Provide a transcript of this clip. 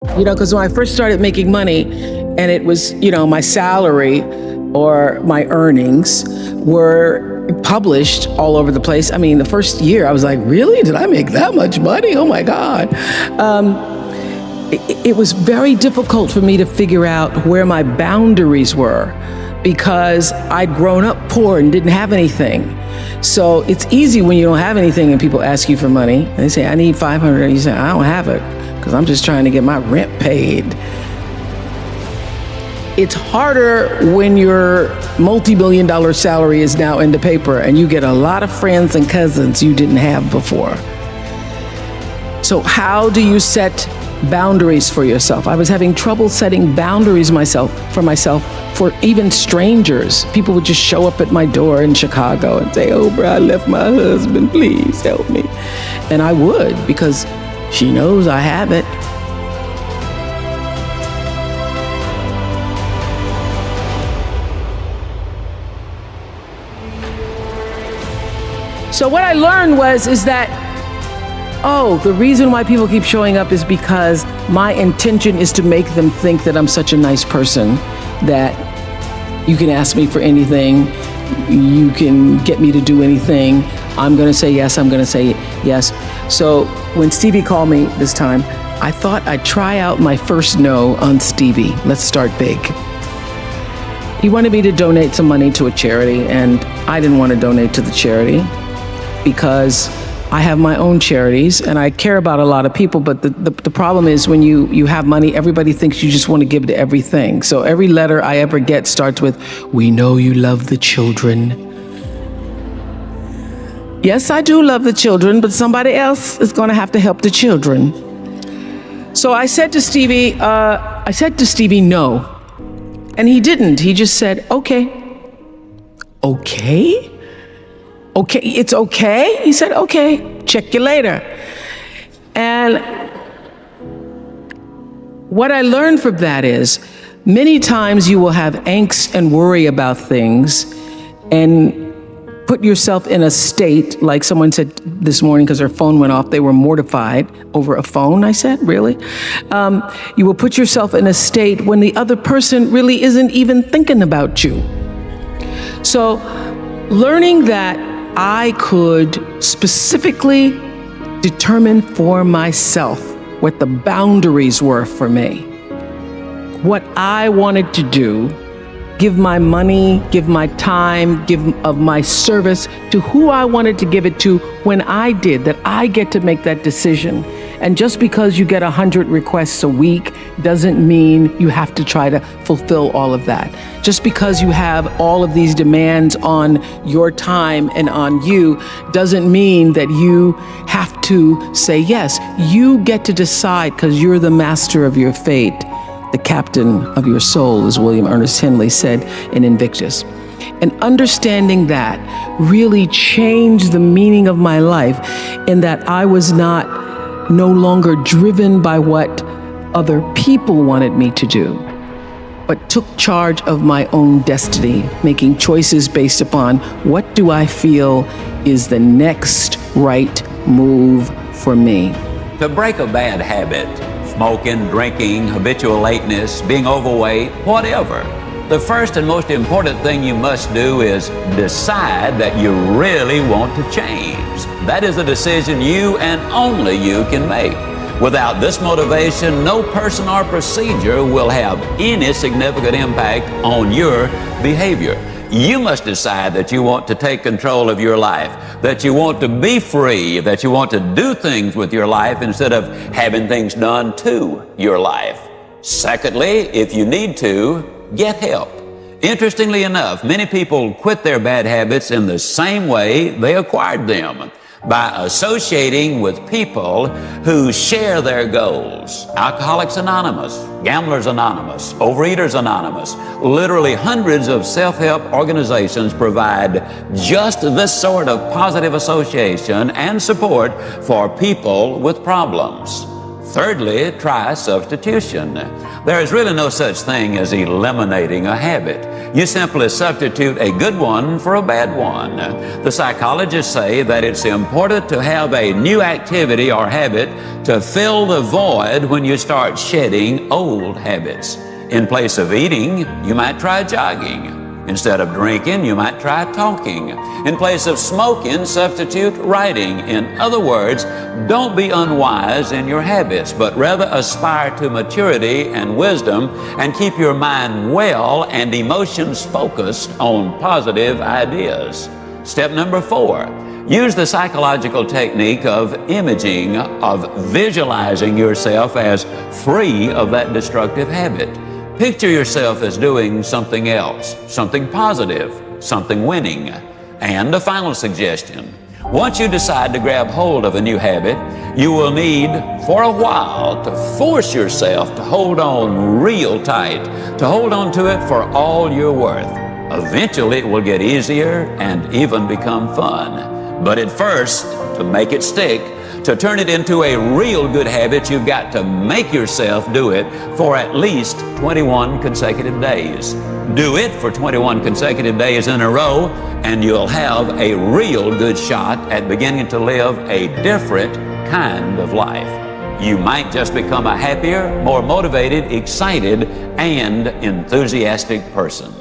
Because when I first started making money and it was, my salary or my earnings were published all over the place. I mean, the first year I was like, really? Did I make that much money? Oh my God. It was very difficult for me to figure out where my boundaries were because I'd grown up poor and didn't have anything. So it's easy when you don't have anything and people ask you for money. And they say, I need $500. And you say, I don't have it because I'm just trying to get my rent paid. It's harder when your multi-million-dollar salary is now in the paper and you get a lot of friends and cousins you didn't have before. So how do you set boundaries for yourself? I was having trouble setting boundaries for myself for even strangers. People would just show up at my door in Chicago and say, Oprah, I left my husband, please help me. And I would, because she knows I have it. So what I learned is that, the reason why people keep showing up is because my intention is to make them think that I'm such a nice person that you can ask me for anything, you can get me to do anything. I'm going to say yes, I'm going to say yes. So when Stevie called me this time, I thought I'd try out my first no on Stevie. Let's start big. He wanted me to donate some money to a charity, and I didn't want to donate to the charity because I have my own charities and I care about a lot of people, but the problem is when you have money, everybody thinks you just want to give to everything. So every letter I ever get starts with, we know you love the children. Yes, I do love the children, but somebody else is going to have to help the children. So I said to Stevie, no. And he didn't. He just said, okay. Okay? Okay, it's okay? He said, okay, check you later. And what I learned from that is many times you will have angst and worry about things and put yourself in a state, like someone said this morning because their phone went off, they were mortified over a phone. I said, really? You will put yourself in a state when the other person really isn't even thinking about you. So learning that I could specifically determine for myself what the boundaries were for me, what I wanted to do, give my money, give my time, give of my service to who I wanted to give it to when I did, that I get to make that decision. And just because you get 100 requests a week doesn't mean you have to try to fulfill all of that. Just because you have all of these demands on your time and on you doesn't mean that you have to say yes. You get to decide because you're the master of your fate, the captain of your soul, as William Ernest Henley said in Invictus. And understanding that really changed the meaning of my life in that I was no longer driven by what other people wanted me to do, but took charge of my own destiny, making choices based upon what do I feel is the next right move for me. To break a bad habit, smoking, drinking, habitual lateness, being overweight, whatever, the first and most important thing you must do is decide that you really want to change. That is a decision you and only you can make. Without this motivation, no person or procedure will have any significant impact on your behavior. You must decide that you want to take control of your life, that you want to be free, that you want to do things with your life instead of having things done to your life. Secondly, if you need to, get help. Interestingly enough, many people quit their bad habits in the same way they acquired them, by associating with people who share their goals. Alcoholics Anonymous, Gamblers Anonymous, Overeaters Anonymous, literally hundreds of self-help organizations provide just this sort of positive association and support for people with problems. Thirdly, try substitution. There is really no such thing as eliminating a habit. You simply substitute a good one for a bad one. The psychologists say that it's important to have a new activity or habit to fill the void when you start shedding old habits. In place of eating, you might try jogging. Instead of drinking, you might try talking. In place of smoking, substitute writing. In other words, don't be unwise in your habits, but rather aspire to maturity and wisdom and keep your mind well and emotions focused on positive ideas. Step number 4, use the psychological technique of imaging, of visualizing yourself as free of that destructive habit. Picture yourself as doing something else, something positive, something winning. And a final suggestion. Once you decide to grab hold of a new habit, you will need, for a while, to force yourself to hold on real tight, to hold on to it for all you're worth. Eventually, it will get easier and even become fun. But at first, to make it stick, to turn it into a real good habit, you've got to make yourself do it for at least 21 consecutive days. Do it for 21 consecutive days in a row, and you'll have a real good shot at beginning to live a different kind of life. You might just become a happier, more motivated, excited, and enthusiastic person.